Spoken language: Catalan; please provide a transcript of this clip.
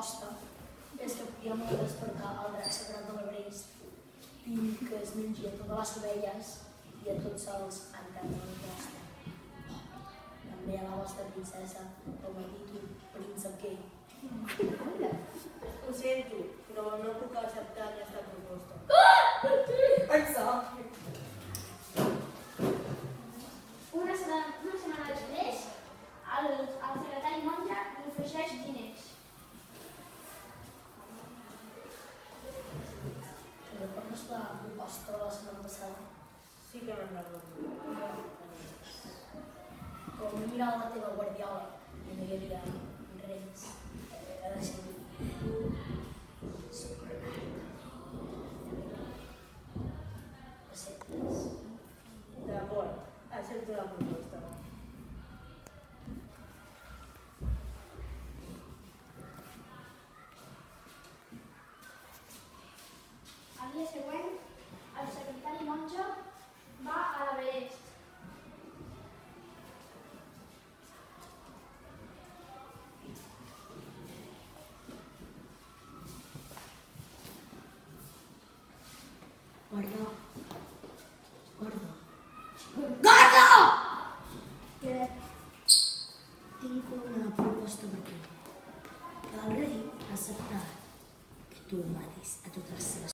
proposta és que podíem despertar el drac sagrat de l'Everest i que es mengi a totes les ovelles i a tots els enterrs de la costa. També a la vostra princesa, com ha dit un príncep gay. Ho sento, però no puc acceptar aquesta proposta. Exacte. Una setmana després, el secretari monja li ofereix diners. Recordes la proposta de la setmana passada? Sí que me'n recordo. Com he mirat la teva guardiola i no hi havia res a decidir. Acceptes? D'acord, accepto la proposta. Al dia següent, el secretari monja va a l'Everest. Guarda. Guarda. Guarda!